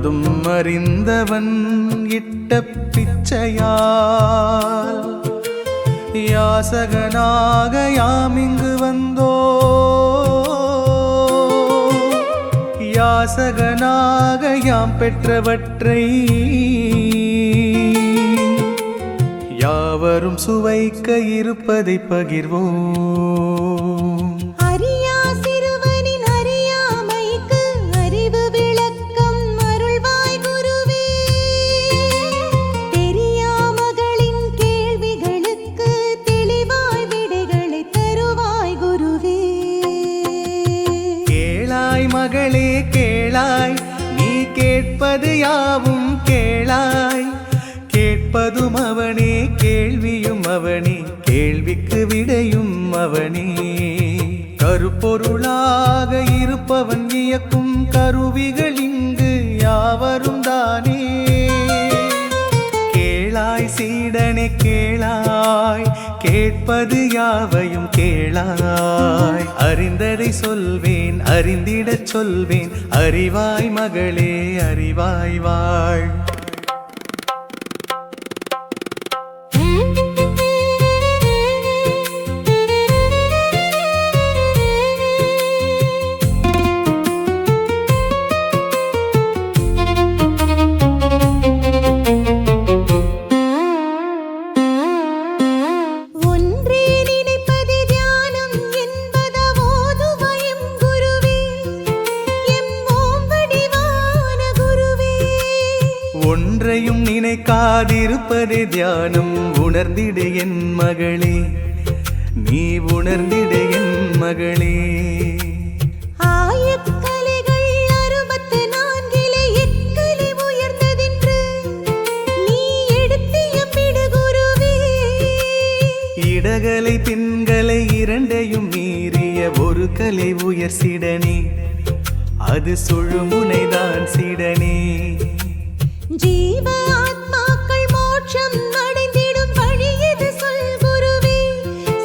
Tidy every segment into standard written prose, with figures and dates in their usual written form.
யாதும் அறிந்தவன் இட்ட பிச்சையால் யாசகனாக யாமிங்கு வந்தோ யாசகனாக யாம் பெற்றவற்றை யாவரும் சுவைக்க இருப்பதை பகிர்வோம். மகளே கேளாய், நீ கேட்பது யாவும் கேளாய். கேட்பதும் அவனே, கேள்வியும் அவனே, கேள்விக்கு விடையும் அவனே. கருப்பொருளாக இருப்பவன் இயக்கும் கருவிகள் இங்கு யாவரும் தானே. கேளாய் சீடனே கேளாய், கேட்பது யாவையும் கேளாய். அறிந்ததை சொல்வேன், அறிந்திடச் சொல்வேன், அறிவாய் மகளே அறிவாய் வாழ். ஒன்றையும் நினைக்காதிருப்பதே தியானம். உணர்ந்திடு என் மகளே, நீ உணர்ந்திடு என் மகளே. ஆயக்கலைகள் 64 எக்கலை உயர்ந்ததென்று நீ எடுத்திய பிடுகுருவே. இடகலை பின்கலை இரண்டையும் மீறிய ஒரு கலை உயர் சிடனே, அது சுழுமுனைதான் சிடனே. ஜீவ ஆத்மாக்கள் மோட்சம் அடைந்திடும் வழி எது சொல் குருவே.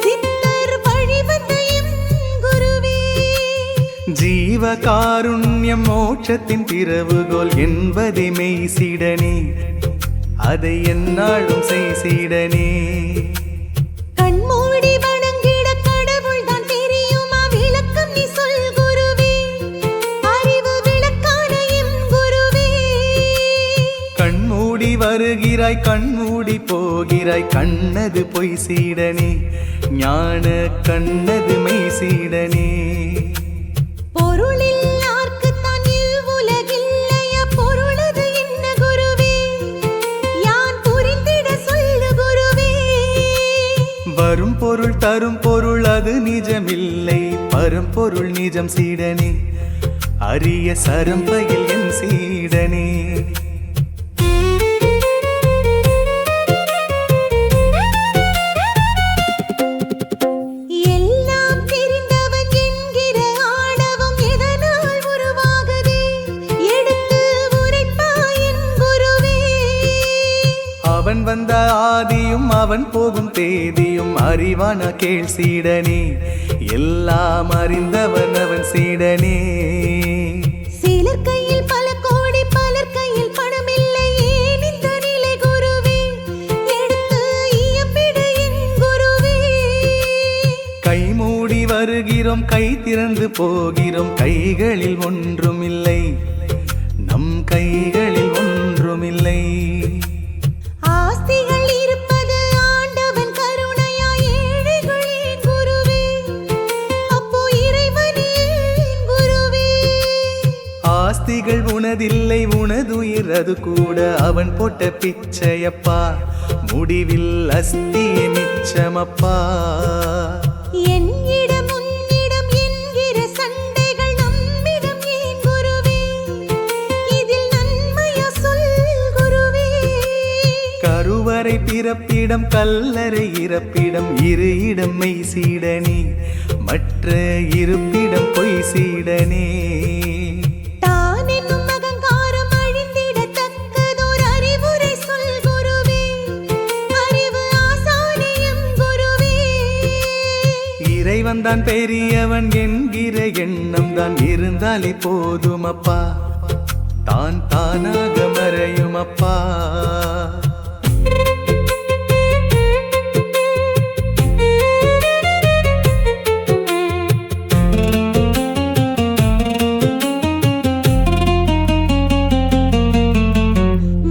சித்தர் வழிவந்தையும் குருவே. ஜீவ காருண்யம் மோட்சத்தின் திறவுகோல் என்பதை மெய் சீடனே, அதை எந்நாளும் செய் சீடனே. கண்மூடி வணங்கிட கடவுள் தான் தெரியுமா விளக்கம் நீ சொல் குருவே. அறிவு விளக்கான எம் குருவே. கண்மூடி வருகிறாய், கண்மூடி போகிறாய், கண்ணது பொய் சீடனே, ஞான கண்ணது மெய் சீடனே. பொருளில் யார்க்குத்தான் இவ்வுலகில்லைய பொருளது என்ன குருவே. யான் புரிந்திட சொல்லு குருவே. வரும் பொருள் தரும் பொருள் அது நிஜமில்லை, பரம்பொருள் நிஜம் சீடனே, அரிய சரம்பையில் என் சீடனே. அவன் வந்த ஆதியும் அவன் போகும் தேதியும் அறிவான கேள் சீடனே, எல்லாம் அறிந்தவன் அவன் சீடனே. சிலர் கையில் பல கோடி, பலர் கையில் பணமில்லை, ஏன் இந்த நிலை குருவே. எடுத்து இயம்பிடு என் குருவே. கை மூடி வருகிறோம், கை திறந்து போகிறோம், கைகளில் ஒன்றுமில்லை, நம் கைகளில் ஒன்றுமில்லை. ஆஸ்திகள் இருப்பது ஆண்டவன் கருணையா, ஏழைகளே குருவே. அப்போ இறைவனே குருவே. ஆஸ்திகள் உனதில்லை, உனதுயிர் அது கூட அவன் போட்ட பிச்சையப்பா, முடிவில் அஸ்தியே மிச்சமப்பா. என்னிடம் உன்னிடம் என்கிற சண்டைகள் நம்மிடம் ஏன் குருவே. இதில் நன்மையா சொல் குருவே. கருவறை பிறப்பிடம் கல்லறை இறப்பிடம், இரு இடம் மெய் சீடனே, மற்ற இருப்பிடம் பொய் சீடனே. தான் என்னும் அகங்காரம் அழிந்திடத்தக்கதோர் அறிவுரை சொல் குருவே. அறிவு ஆசானியம் குருவே. இறைவன் தான் பெரியவன் என்கிற எண்ணம் தான் இருந்தாலே போதுமப்பா, தான் தானாக மறையும் அப்பா.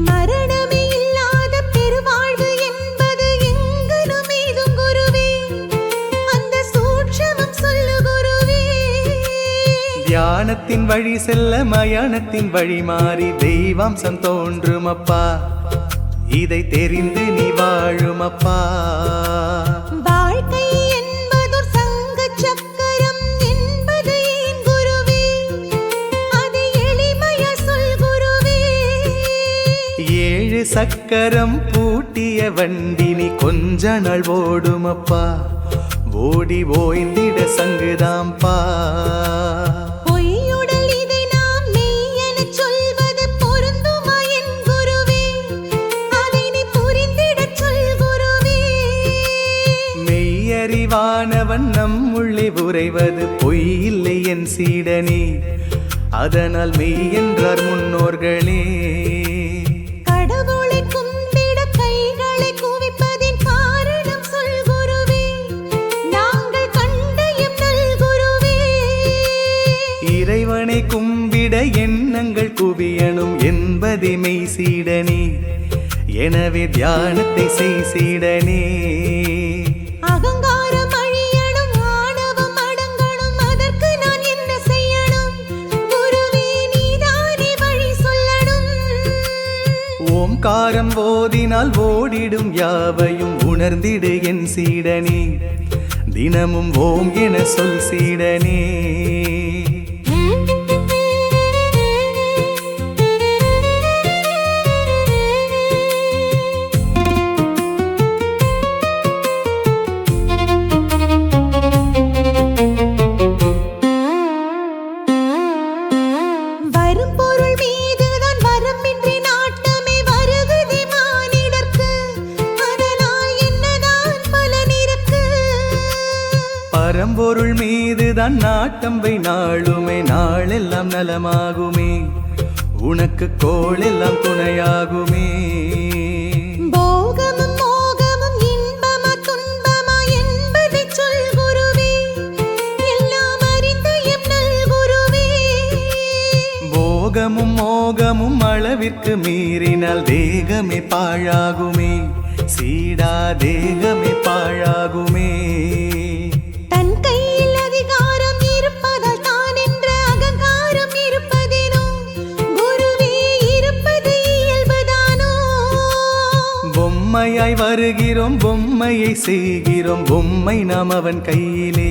மரணமே இல்லாத பெருவாழ்வு என்பது எங்கனும் ஏதும் குருவே, அந்த சூட்சமம் சொல்லு குருவே. தியானத்தின் வழி செல்ல மயானத்தின் வழி மாறி தெய்வாம்சம் தோன்றும் அப்பா. இதை தெரிந்து நீ வாழும் அப்பா. வாழ்க்கை என்பதொரு சங்க சக்கரம் என்பது ஏன் குருவே, அதை எளிமையா சொல் குருவே. 7 சக்கரம் பூட்டிய வண்டி நீ கொஞ்ச நாள் ஓடும் அப்பா. ஓடி ஓய்ந்திட சங்குதாம்பா. பொய்யுடல் இதை நாம் மெய்யெனச் சொல்வது பொருந்துமா என் குருவே, அதை நீ புரிந்திடச் சொல் குருவே. மெய்யறிவானவன் நம்முள்ளே உறைவது பொய் இல்லை என் சீடனே. அதனால் மெய் என்றார் முன்னோர்களே. கடவுளை கும்பிட கைகளை குவிப்பதின் காரணம் சொல் குருவே, நாங்கள் கண்ட எம் நல் குருவே. இறைவனை கும்பிட எண்ணங்கள் குவியணும் என்பதே மெய் சீடனே. எனவே தியானத்தை செய் சீடனே. அகங்காரம் அழியணும், ஆணவம் அடங்கணும், அதற்கு நான் என்ன செய்யணும் குருவே, நீதானே வழி சொல்லணும். ஓம்காரம் ஓதினால் ஓடிடும் யாவையும் உணர்ந்திடு என் சீடனே. தினமும் ஓம் என சொல் சீடனே. வரும் பொருள் மீதுதான் வரம்பின்றி நாட்டமே வருகுதி மானிடர்க்கு, அதனால் என்னதான் பலன் இருக்கு. பரம்பொருள் மீதுதான் நாட்டம் வை நாளுமே. நாளெல்லாம் நலமாகுமே. உனக்கு கோளெல்லாம் துணையாகுமே. போகமும் மோகமும் இன்பமா துன்பமா என்பதைச் சொல் குருவே, எல்லாம் அறிந்த எம் நல் குருவே. போகமும் மோகமும் அளவிற்கு மீறினால் தேகமே பாழாகுமே. சீடா தேகமே பாழாகுமே. தன் கையில் அதிகாரம் இருப்பதால் தான் என்ற அகங்காரம் இருப்பதேனோ குருவே, இருப்பது இயல்புதானோ. பொம்மையாய் வருகிறோம், பொம்மையை செய்கிறோம். பொம்மை நாம் அவன் கையிலே,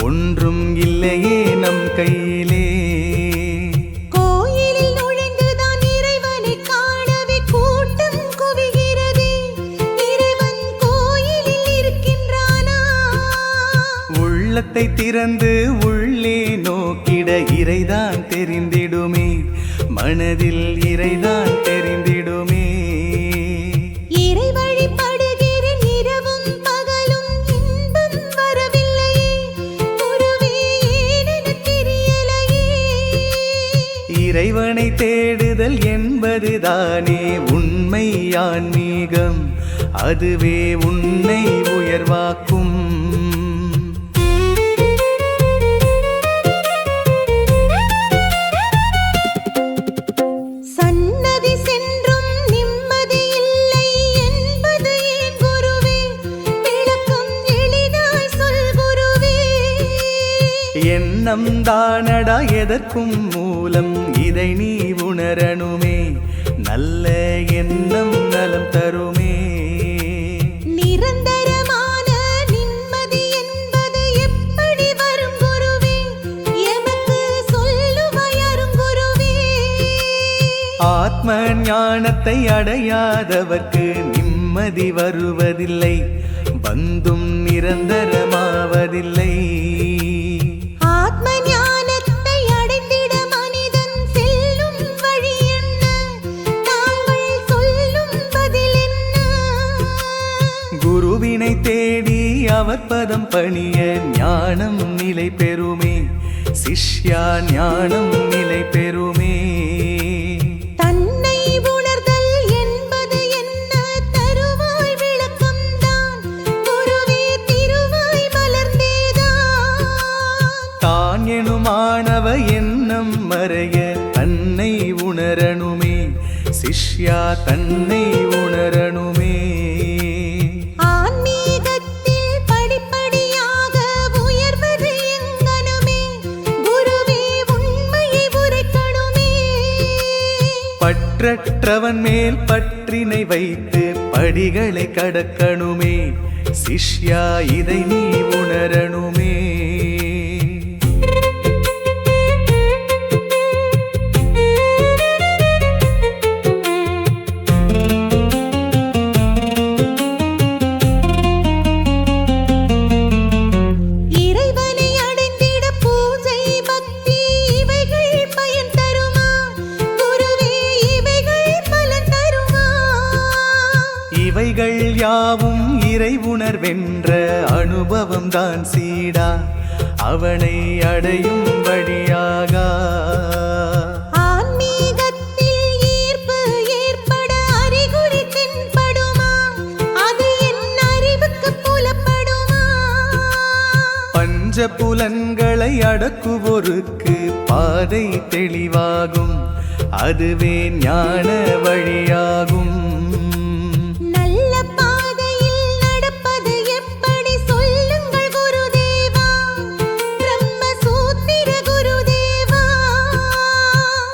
ஒன்றும் இல்லையே நம் கையிலே. கோயிலில் நுழைந்துதான் இறைவனை காணவே கூட்டம் குவிகிறதே, இறைவன் கோயிலில் இருக்கின்றானா. உள்ளத்தை திறந்து உள்ளே நோக்கிட இறைதான் தெரிந்திடுமே. மனதில் இறைதான் தெரிந்திடுமே. இறை வழிபடுகிறேன் இரவும் பகலும், இன்பம் வரவில்லையே குருவே, ஏனென தெரியலையே. இறைவனை தேடுதல் என்பதுதானே உண்மை ஆன்மீகம். அதுவே உன்னை உயர்வாக்கும். சன்னதி சென்றும் நிம்மதி இல்லை என்பது ஏன் குருவே, விளக்கம் எளிதாய் சொல் குருவே. எண்ணம் தானடா எதற்கும் மூலம். இதை நீ உணரணுமே. நல்ல எண்ணம் நலம் தருமே. நிரந்தரமான நிம்மதி என்பது எப்படி வரும் குருவே, எமக்கு சொல்லுவாய் அருங்குருவே. ஆத்ம ஞானத்தை அடையாதவர்க்கு நிம்மதி வருவதில்லை. வந்தும் நிரந்தரமாவதில்லை. ஆத்ம ஞானத்தை அடைந்திட மனிதன் செல்லும் வழி என்ன, தாங்கள் சொல்லும் பதில் என்ன. குருவினை தேடி அவர் பதம் பணிய ஞானம் நிலை பெறுமே. சிஷ்யா ஞானம் நிலை பெறுமே. தன் சிஷ்யா தன்னை உணரணுமே. ஆன்மீகத்தில் படிப்படியாக உயர்வது எங்கனுமே, குருவே உண்மையை உரைக்கணுமே. பற்றற்றவன் மேல் பற்றினை வைத்து படிகளை கடக்கணுமே. சிஷ்யா இதை நீ உணரணுமே. இறைவனை அடைந்திட பூஜை பக்தி இவைகள் பயன் தருமா, குருவே இவைகள் பலன் தருமா. இவைகள் யாவும் இறை உணர்வென்ற அனுபவம் தான் சீடா, அவனை அடையும் வழியாக. ஆன்மீகத்தில் ஈர்ப்பு ஏற்பட அறிகுறி தென்படுமா, அது என் அறிவுக்கு புலப்படுமா. பஞ்ச புலன்களை அடக்குவோருக்கு பாதை தெளிவாகும், அதுவே ஞான வழியாகும். நல்ல பாதையில் நடப்பது எப்படி சொல்லுங்கள் குருதேவா, பிரம்மசூத்திர குருதேவா.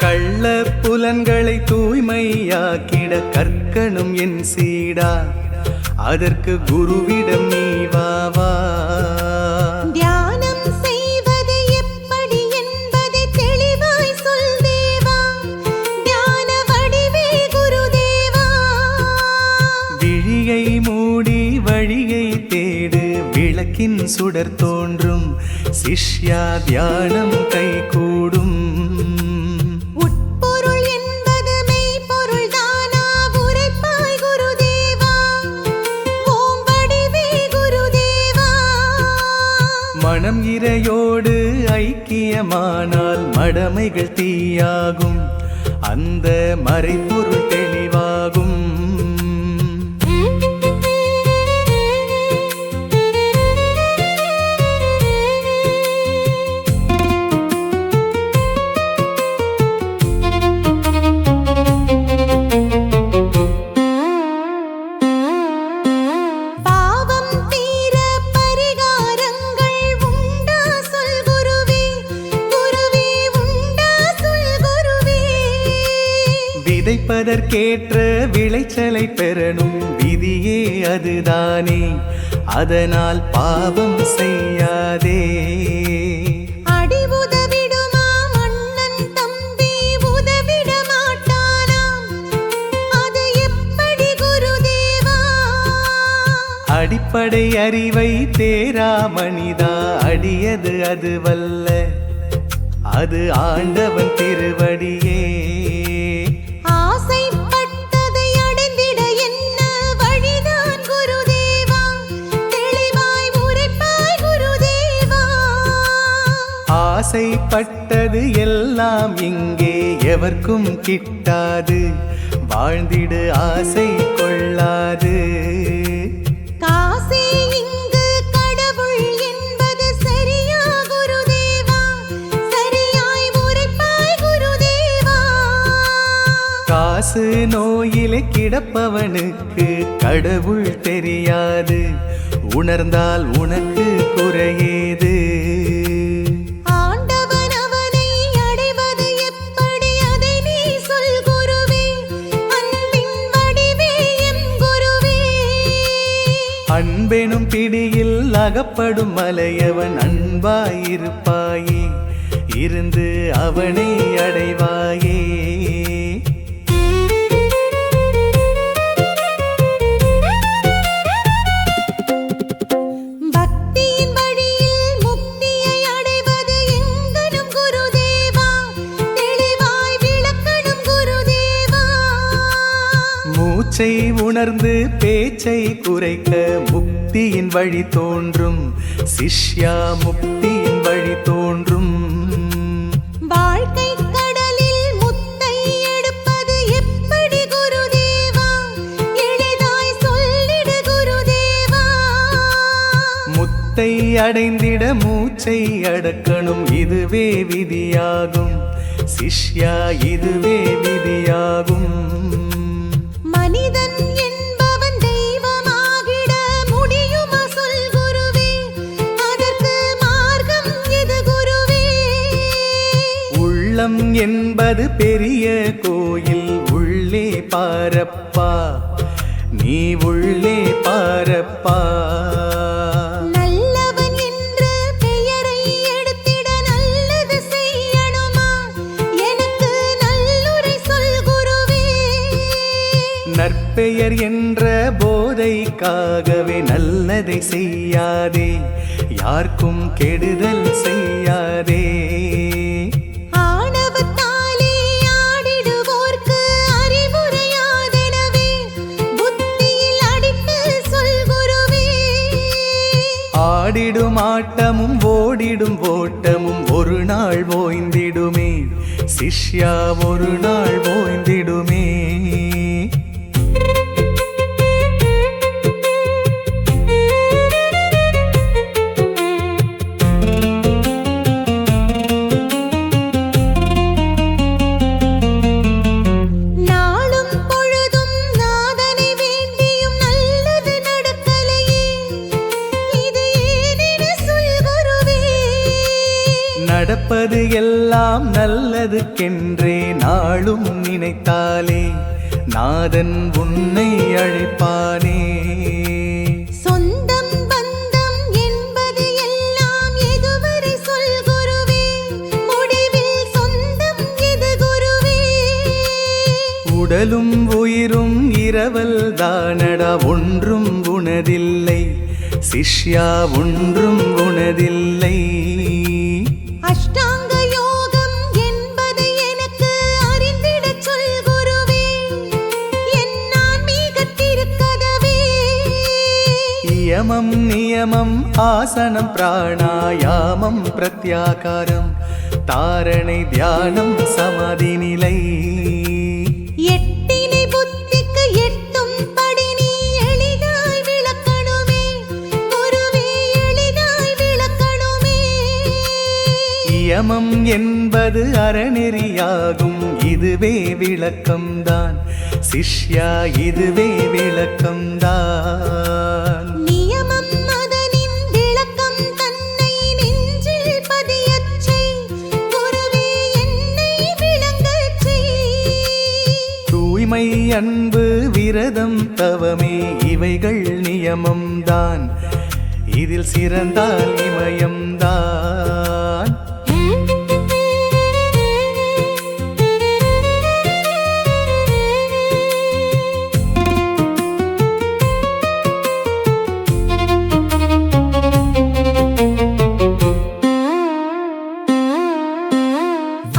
கள்ள புலன்களை தூய்மையாக்கிட கற்கணும் என் சீடா, அதற்கு குருவிடம் நீ வா வா. தியானம் செய்வது எப்படி என்பதை தெளிவாய் சொல் தேவா, ஞான வடிவே குருதேவா. விழியை மூடி வழியை தேடு, விளக்கின் சுடர் தோன்றும். சிஷ்யா தியானம் கைகூடும். உட்பொருள் என்பது மெய்ப்பொருள் தானா, உரைப்பாய் குருதேவா, ஓம் வடிவே குருதேவா. மனம் இறையோடு ஐக்கியமானால் மடமைகள் தீயாகும், அந்த மறைபொருள் தெளிவாகும். பாவம் தீர பரிகாரங்கள் உண்டா சொல் குருவே, குருவே உண்டா சொல் குருவே. விதைப்பதற்கேற்ற விளைச்சலை பெறணும், விதியே அதுதானே, அதனால் பாவம் செய்யாதே. அடி உதவிடுமா மன்னன் தம்பி உதவிட மாட்டானாம், அது எப்படி குருதேவா. அடிப்படை அறிவை தேரா மனிதா, அடியது அதுவல்ல, அது ஆண்டவன் திருவடியே. ஆசைப்பட்டதை அடைந்திட என்ன வழிதான் குருதேவா, தெளிவாய் உரைப்பாய் குருதேவா. ஆசைப்பட்டது எல்லாம் இங்கே எவர்க்கும் கிட்டாது, வாழ்ந்திடு ஆசை கொள்ளாது. காசே இங்கு கடவுள் என்பது சரியா குருதேவா, சரியாய் உரைப்பாய் குருதேவா. காசு நோயிலே கிடப்பவனுக்கு கடவுள் தெரியாது, உணர்ந்தால் உனக்கு குறையேது. ஆண்டவன் அவனை அடைவது எப்படி அதை நீ சொல் குருவே, அன்பின் வடிவே எம் குருவே. அன்பெனும் பிடியில் அகப்படும் மலையவன் அன்பாயிருப்பாயே, இருந்து அவனை அடைவாயே. பக்தியின் வழியில் முக்தியை அடைவது எங்கனும் குருதேவா, தெளிவாய் விளக்கணும் குருதேவா. மூச்சை உணர்ந்து பேச்சை குறைக்க முக்தியின் வழி தோன்றும், சிஷ்யா முக்தியின் வழி தோன்றும். வாழ்க்கை கடலில் முத்தை எடுப்பது எப்படி குருதேவா, எளிதாய் சொல்லிடு குருதேவா. முத்தை அடைந்திட மூச்சை அடக்கணும், இதுவே விதியாகும். சிஷ்யா இதுவே விதியாகும். என்பது பெரிய கோயில் உள்ளே பாரப்பா, நீ உள்ளே பாரப்பா. நல்லவன் என்ற பெயரை எடுத்திட நல்லது செய்யணுமா? எனக்கு நல்லுரை சொல் குருவே. நற்பெயர் என்ற போதைக்காகவே நல்லதை செய்யாதே, யாருக்கும் கெடுதல் செய்யாதே. ஆணவத்தாலே ஆடிடுவோர்க்கு அறிவுரையாதெனவே புத்தியில் அடித்து சொல் குருவே. ஆடிடும் ஆட்டமும் ஓடிடும் ஓட்டமும் ஒரு நாள் ஓய்ந்திடுமே, சிஷ்யா ஒரு நாள் ஓய்ந்திடுமே. நாளும் பொழுதும் நாதனை வேண்டியும் நல்லது நடக்கலையே, இது ஏனென சொல் குருவே. நடப்பது எல்லாம் நல்லதுக்கென்றே நாளும் நினைத்தாலே நாதன் உன்னை அழைப்பானே. சொந்தம் பந்தம் என்பது எல்லாம் எதுவரை சொல் குருவே. முடிவில் சொந்தம் எது குருவே. உடலும் உயிரும் இரவல் தானடா, ஒன்றும் உனதில்லை சிஷ்யா, ஒன்றும் உனதில்லை. அஷ்டாங்க யோகம் என்பது எனக்கு அறிந்திடச் சொல் குருவே. என் ஆன்மீகத்திற்கதவே. யமம் நியமம் ஆசனம் பிராணாயாமம் பிரத்யாகாரம் தாரணை தியானம் சமாதி நிலை. எட்டினை புத்திக்கு எட்டும் படி நீ எளிதாய் விளக்கணுமே குருவே, எளிதாய் விளக்கணுமே. யமம் என்பது அறநெறியாகும், இதுவே விளக்கம்தான் சிஷ்யா, இதுவே விளக்கம்தான். நியமம் அதனின் விளக்கம் தன்னை நெஞ்சில் பதியச் செய் குருவே, என்னை விளங்கச் செய். தூய்மை அன்பு விரதம் தவமே இவைகள் நியமம்தான், இதில் சிறந்தால் இமயம்தான்.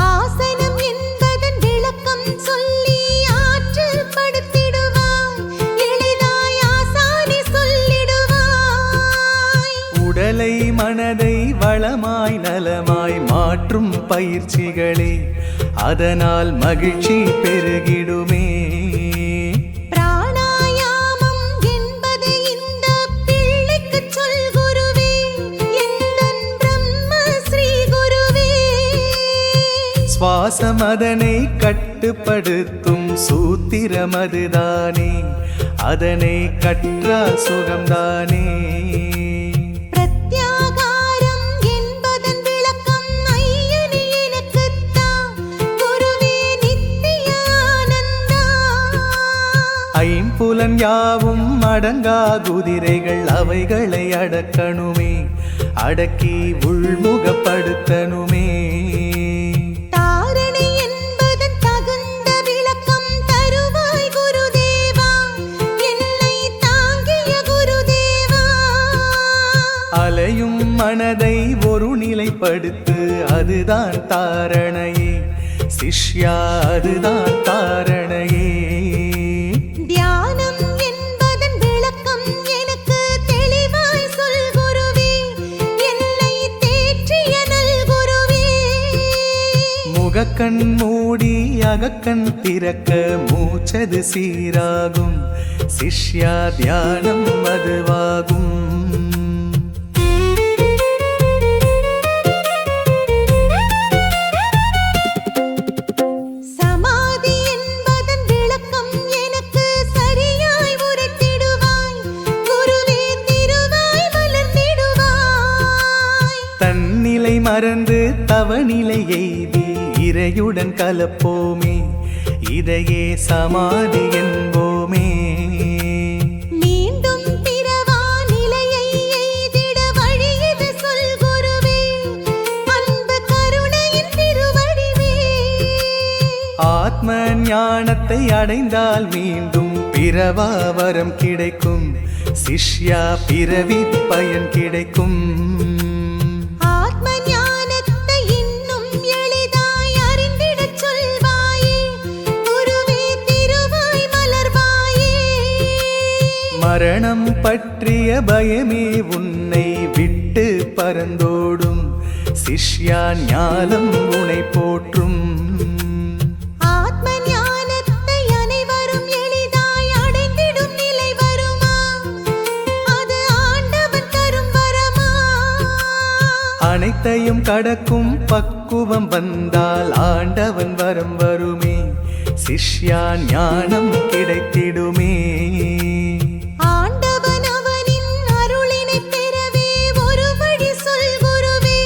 ஆசனம் என்பதன் விளக்கம் சொல்லி ஆற்றல் படுத்திடுவாய், எளிதாய் ஆசானி சொல்லிடுவாய். உடலை மனதை வளமாய் நலமாய் மாற்றும் பயிற்சிகளே, அதனால் மகிழ்ச்சி பெருகிடுமே. பிராணாயாமம் என்பது இந்த பிள்ளைக்குச் சொல் குருவே, எந்தன் பிரம்ம ஸ்ரீ குருவே. சுவாசம் அதனை கட்டுப்படுத்தும் சூத்திரம் அதுதானே, அதனை கற்றால் சுகம்தானே. பிரத்யாகாரம் என்பதன் விளக்கம் ஐயனே எனக்குத்தான் குருவே, நித்திய ஆனந்தா. ஐம்புலன் யாவும் அடங்கா குதிரைகள், அவைகளை அடக்கணுமே, அடக்கி உள்முகப்படுத்தணுமே. தாரணை என்பதன் தகுந்த விளக்கம் தருவாய் குருதேவா, என்னை தாங்கிய குருதேவா. அலையும் மனதை ஒரு நிலைப்படுத்து, அதுதான் தாரணையே சிஷ்யா, அதுதான் தாரணையே. தியானம் என்பதன் விளக்கம் எனக்கு தெளிவாய் சொல் குருவே, என்னை தேற்றிய நல் குருவே. முகக்கண் மூடி அகக்கண் திறக்க மூச்சது சீராகும் சிஷ்யா, தியானம் அதுவாகும். சமாதி என்பதன் விளக்கம் எனக்கு சரியாய் உரைத்திடுவாய் குருவே, திருவாய் மலர்ந்திடுவாய். தன்னிலை மறந்து தவநிலை எய்தி இறையுடன் கலப்போமே இதையே சமாதி என்போமே. மீண்டும் பிறவா நிலையை எய்திட வழியிது சொல் குருவே, அன்பு கருணையின் திருவடிவே. ஆத்ம ஞானத்தை அடைந்தால் மீண்டும் பிறவா வரம் கிடைக்கும், சிஷ்யா பிறவி பயன் கிடைக்கும். ஆத்ம ஞானத்தை இன்னும் எளிதாய் அறிந்திடச் சொல்வாயே, குருவே திருவாய் மலர்வாயே. மரணம் பற்றிய பயமே உன்னை விட்டு பறந்தோடும், சிஷ்யா ஞானம் உனை போற்றும். ஆத்ம ஞானத்தை அனைவரும் எளிதாய் அடைந்திடும் நிலை வருமா, அது ஆண்டவன் தரும் வரமா. அனைத்தையும் கடக்கும் பக்குவம் வந்தால் ஆண்டவன் வரம் வருமே, சிஷ்யா ஞானம் கிடைத்திடுமே. ஆண்டவன் அவனின் அருளினை பெறவே ஒரு வழி சொல் குருவே,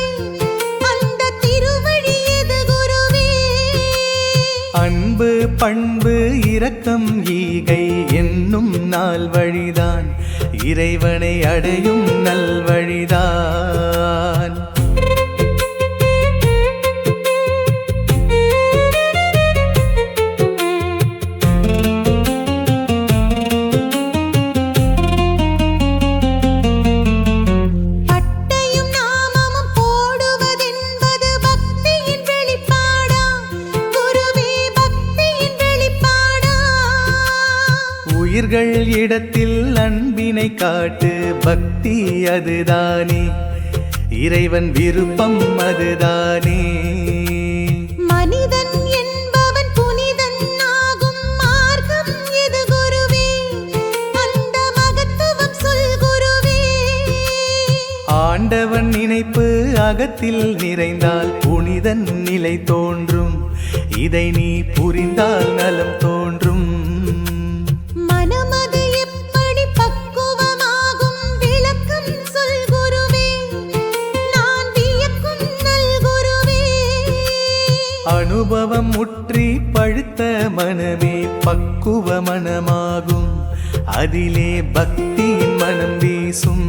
அந்த திருவழி எது குருவே. அன்பு பண்பு இரக்கம் ஈகை என்னும் நால் வழிதான், இறைவனை அடையும் நல்வழிதான். பட்டையும் நாமமும் போடுவதென்பது பக்தியின் வெளிப்பாடா, குருவே பக்தியின் வெளிப்பாடா. உயிர்கள் இடத்தில் அன்பினை காட்டு, பக்தி அதுதானே, இறைவன் விருப்பம் அதுதானே. மனிதன் என்பவன் புனிதன் ஆகும் மார்க்கம் எது குருவே, அந்த மகத்துவம் சொல் குருவே. ஆண்டவன் நினைப்பு அகத்தில் நிறைந்தால் புனிதன் நிலை தோன்றும், இதை நீ புரிந்தால் நலம் தோன்றும். மனமது எப்படி பக்குவமாகும் விளக்கம் சொல் குருவே, நான் வியக்கும் நல் குருவே. அனுபவம் முற்றி பழுத்த மனமே பக்குவ மனமாகும், அதிலே பக்தியின் மனம் வீசும்.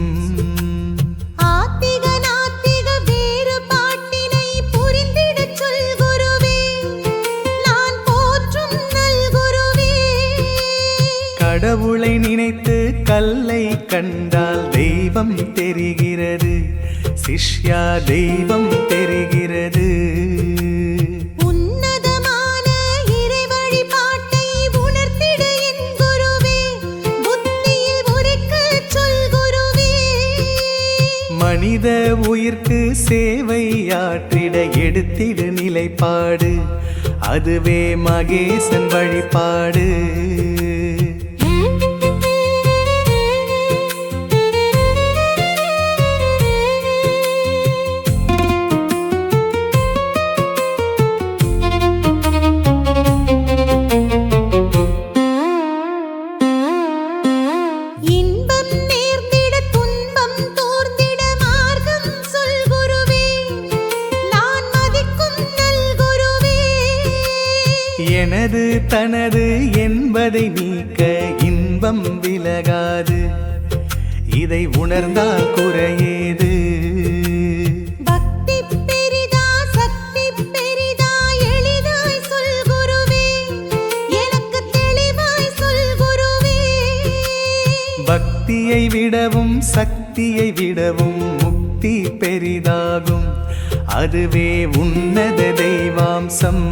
ஆத்திக நாத்திக வேறுபாட்டினை புரிந்திடச் சொல் குருவே, நான் போற்றும் நல் குருவே. கடவுளை நினைத்து கல்லை கண்டால் தெய்வம் தெரிகிறது, சிஷ்யா தெய்வம் தெரிகிறது. உன்னதமான இறை வழிபாட்டை உணர்த்திட என் குருவே, புத்தியில் உரைக்கச் சொல் குருவே. மனித உயிர்க்கு சேவையாற்றிட எடுத்திடு நிலைப்பாடு, அதுவே மகேசன் வழிபாடு. இன்பம் நேர்ந்திட துன்பம் தோர்ந்திட மார்க்கம் சொல் குருவே, நான் மதிக்கும் நல் குருவே. எனது தனது என்பதை நீக்க இன்பம் விலகாது, இதை உணர்ந்தால் குறையேது. பக்தி பெரிதா சக்தி பெரிதா எளிதாய் சொல் குருவே, எனக்கு தெளிவாய் சொல் குருவே. பக்தியை விடவும் சக்தியை விடவும் முக்தி பெரிதாகும், அதுவே உன்னத தெய்வாம்சம்.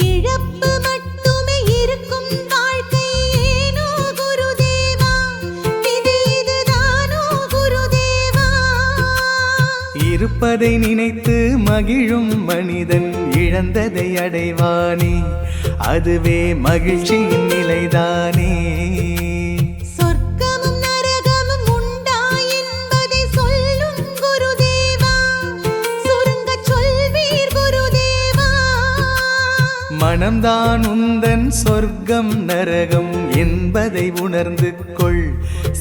இழப்பு மட்டுமே இருக்கும் வாழ்க்கை ஏனோ குருதேவா, விதி இதுதானோ குருதேவா. இருப்பதை நினைத்து மகிழும் மனிதன் இழந்ததை அடைவானே, அதுவே மகிழ்ச்சியின் நிலைதானே. சொர்க்கமும் நரகமும் உண்டா என்பதை சொல்லும் குருதேவா, சுருங்கச் சொல்வீர் குருதேவா. மனம்தான் உந்தன் சொர்க்கம் நரகம் என்பதை உணர்ந்து கொள்,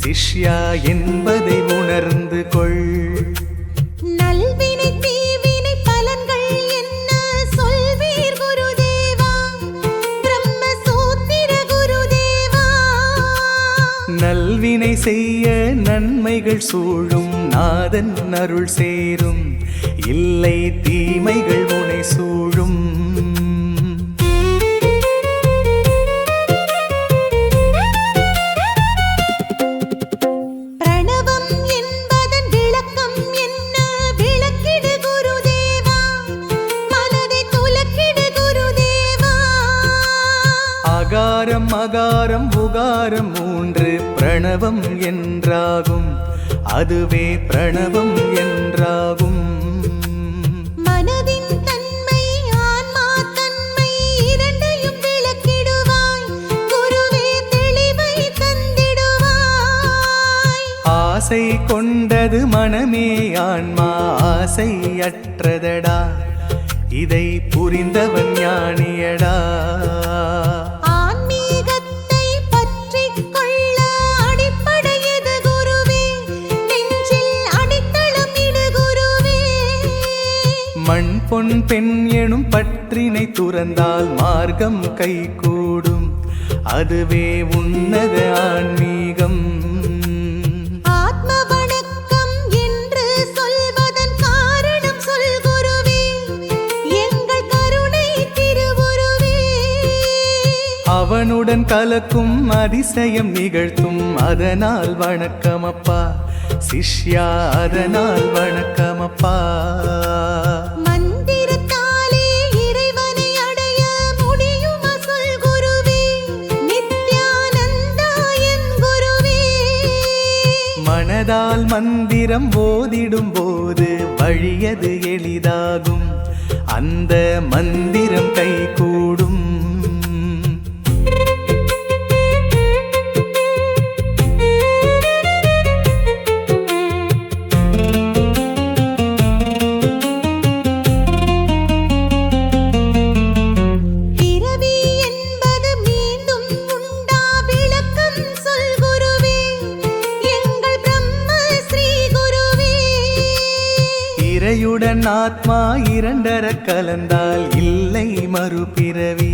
சிஷ்யா என்பதை உணர்ந்து கொள். நல்வினை தீவினை பலன்கள் என்ன சொல் நல்வினை செய்ய நன்மைகள் சூழும் நாதன் அருள் சேரும் இல்லை தீமைகள் உனை சூழும் பிரணவம் என்பதன் விளக்கம் என்ன விளக்கிடு குருதேவா மனதை துலக்கிடு குருதேவா அகாரம் அகாரம் உகாரம் மூன்று பிரணவம் என்றாகும் அதுவே பிரணவம் என்றாகும் மனதின் தன்மை ஆன்மா தன்மை இரண்டையும் விளக்கிடுவாய் குருவே தெளிவை தந்திடுவாய் ஆசை கொண்டது மனமே ஆன்மா ஆசை அற்றதடா இதை புரிந்தவன் ஞானியடா ஆன்மீகத்தை பற்றிக் கொள்ள அடிப்படையது குருவே நெஞ்சில் அடித்தளம் இடு குருவே மண் பொன் பெண் எனும் பற்றினை துறந்தால் மார்க்கம் கைகூடும் அதுவே உன்னத ஆன்மீகம் ஆத்ம வணக்கம் என்று சொல்வதன் காரணம் சொல் குருவே எங்கள் கருணை திருவுருவே அவனுடன் கலக்கும் அதிசயம் நிகழ்த்தும் அதனால் வணக்கமப்பா சிஷ்யா அதனால் வணக்கமப்பா மந்திரத்தாலே இறைவனை அடைய முடியுமா சொல் குருவே நித்யானந்தா என் குருவே மனதால் மந்திரம் ஓதிடும் போது வழியது எளிதாகும் அந்த மந்திரம் கைகூடும் பிறவி என்பது மீண்டும் உண்டா விளக்கம் சொல் குருவே எங்கள் பிரம்ம ஸ்ரீ குருவே இறையுடன் ஆத்மா இரண்டர கலந்தால் இல்லை மறுபிறவி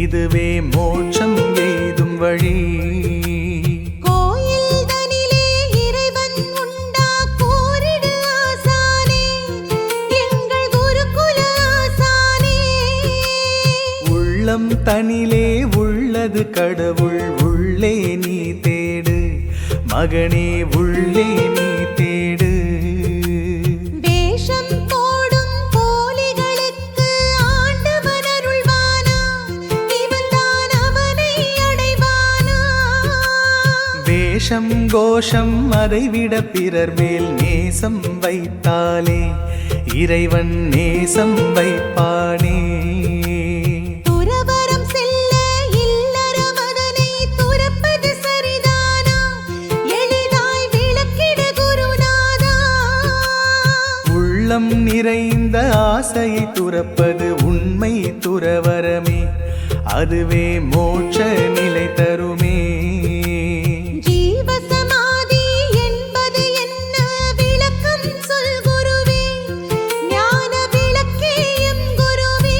இதுவே மோட்சம் எய்தும் வழி கோயில் தனிலே இறைவன் உண்டா கோரிடு ஆசானே எங்கள் குருகுல ஆசானே உள்ளம் தனிலே உள்ளது கடவுள் உள்ளே நீ தேடு மகனே உள்ளே நீ தேடு வேஷம் போடும் போலிகளுக்கு ஆண்டவன் அருள்வானா இவன்தான் அவனை அடைவானா வேஷம் கோஷம் அதைவிட பிறர் மேல் நேசம் வைத்தாலே இறைவன் நேசம் வைப்பானே துறவறம் செல்ல இல்லறம் அதனை துறப்பது சரிதானா எளிதாய் விளக்கிடு குருநாதா உள்ளம் நிறைந்த ஆசையை துறப்பது உண்மை துறவரமே அதுவே மோட்ச நிலை தருமே ஜீவசமாதி என்பது என்ன விளக்கம் சொல் குருவே ஞான விளக்கே எம் குருவே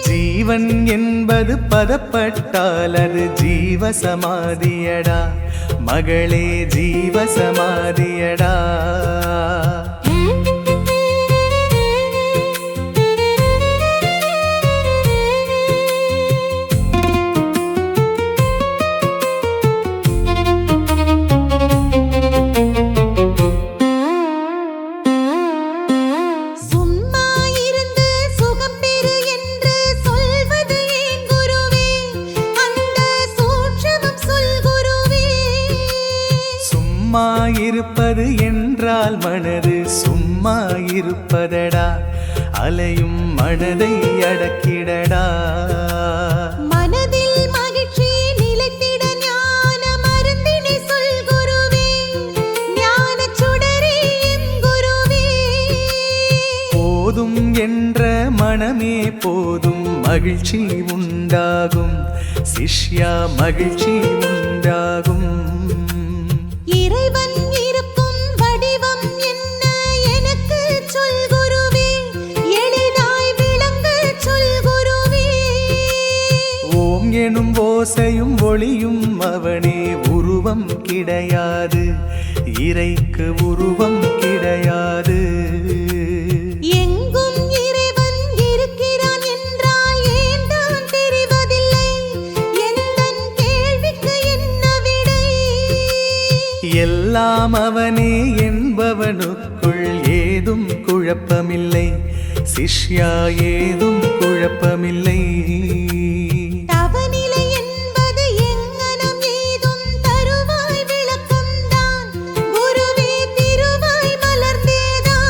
ஜீவன் என்பது பதப்பட்டால் அது ஜீவசமாதியடா மகளே ஜீவசமாதியடா சும்மா இருந்து சுகம் பெறு என்று சொல்வது ஏன் குருவே அந்த சூட்சமம் சொல் குருவே சும்மா இருப்பது என்றால் மனது சும்மா இருப்பதடா அலையும் மனதை அடக்கிடடா மனதில் மகிழ்ச்சி நிலைத்திட ஞான மருந்தினை சொல் குருவே ஞானச் சுடரே எம் குருவே போதும் என்ற மனமே போதும் மகிழ்ச்சி உண்டாகும் சிஷ்யா மகிழ்ச்சி உண்டாகும் இறைவன் இருக்கும் வடிவம் என்ன எனக்கு சொல் குருவே எளிதாய் விளங்க சொல் குருவே ஓம் எனும் ஓசையும் ஒளியும் அவனே, உருவம் கிடையாது இறைக்கு உருவம் கிடையாது. எங்கும் இறைவன் இருக்கிறான் என்றால் ஏன் தான் தெரிவதில்லை? எந்தன் கேள்விக்கு என்ன விடை? எல்லாம் அவனே என்பவனுக்குள் ஏதும் குழப்பமில்லை, சிஷ்யா ஏதும் குழப்பமில்லை. தவநிலை என்பது எங்கனம் ஏதும் தருவாய் விளக்கம்தான், குருவே திருவாய் மலர்ந்தேதான்.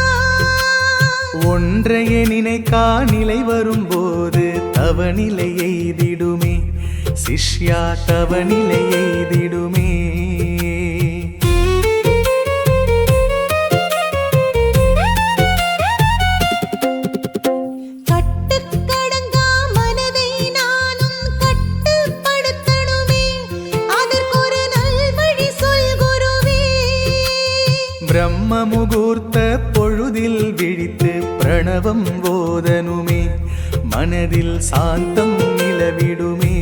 ஒன்றையே நினைக்கா நிலை வரும்போது தவநிலை எய்திடுமே, சிஷ்யா தவநிலை எய்திடுமே. கட்டுக்கடங்கா மனதை நானும் கட்டுப்படுத்தணுமே, அதற்கொரு நல்வழி சொல் குருவே. பிரம்ம முகூர்த்த பொழுதில் விழித்து பிரணவம் போதனுமே, மனதில் சாந்தம் நிலவிடுமே.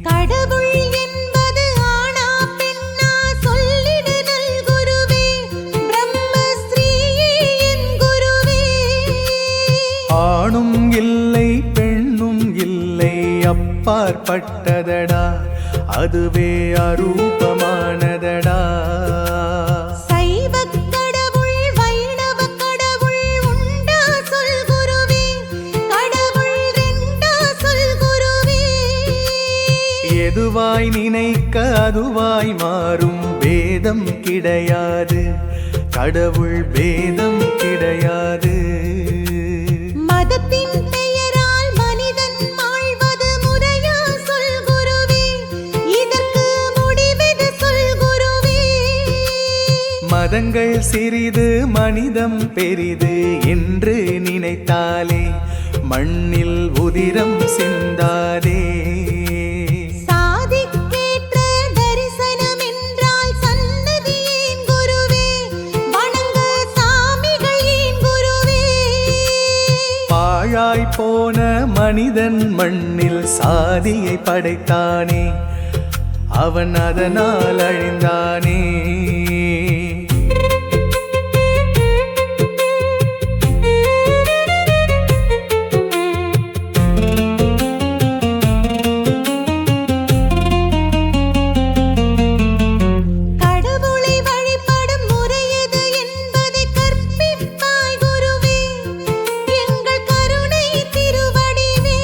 கடவுள் என்பது ஆணா பெண்ணா சொல்லிடு நல் குருவே, பிரம்மஸ்ரீயே என் குருவே. ஆணும் இல்லை பெண்ணும் இல்லை, அப்பாற்பட்டதடா அதுவே அரூபமானதடா. சைவக் கடவுள் வைணவக் கடவுள் உண்டா சொல் குருவே, கடவுள் ரெண்டா சொல் குருவே. எதுவாய் நினைக்க அதுவாய் மாறும், பேதம் கிடையாது கடவுள் பேதம் கிடையாது. மதத்தின் பெயரால் மனிதன் மாழ்வது முறையா சொல் குருவே, இதற்கு முடிவெது சொல் குருவே. மதங்கள் சிறிது மனிதம் பெரிது என்று நினைத்தாலே மண்ணில் உதிரம் சிந்தாதே. சாதிக்கேற்ற தரிசனம் என்றால் சன்னதி ஏன் குருவே, வணங்க சாமிகள் ஏன் குருவே. பாழாய் போன மனிதன் மண்ணில் சாதியை படைத்தானே, அவன் அதனால் அழிந்தானே. கடவுளை வழிபடும் முறையது என்பதை கற்பிப்பாய் குருவே, எங்கள் கருணை திருவடிவே.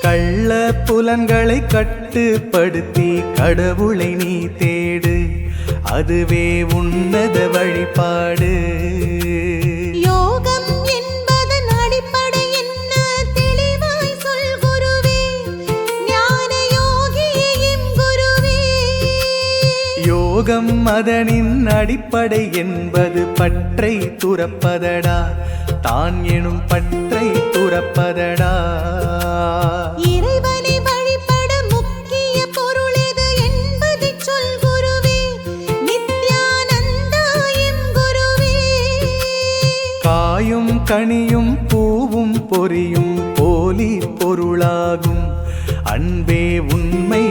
கள்ள புலன்களை கட்டுப்படுத்தி கடவுளை நீ தேடு, அதுவே உன்னத வழிபாடு. யோகம் என்பதன் அடிப்படை என்ன தெளிவாய் சொல் குருவே, ஞான யோகியே எம் குருவே. யோகம் அதனின் அடிப்படை என்பது பற்றை துறப்பதடா, தான் எனும் பற்றை துறப்பதடா. இறைவனை வழிபட முக்கிய பொருள் எது என்பதைச் சொல் குருவே, நித்யானந்தா எம் குருவே. காயும் கனியும் பூவும் பொரியும் போலி பொருளாகும், அன்பே உண்மை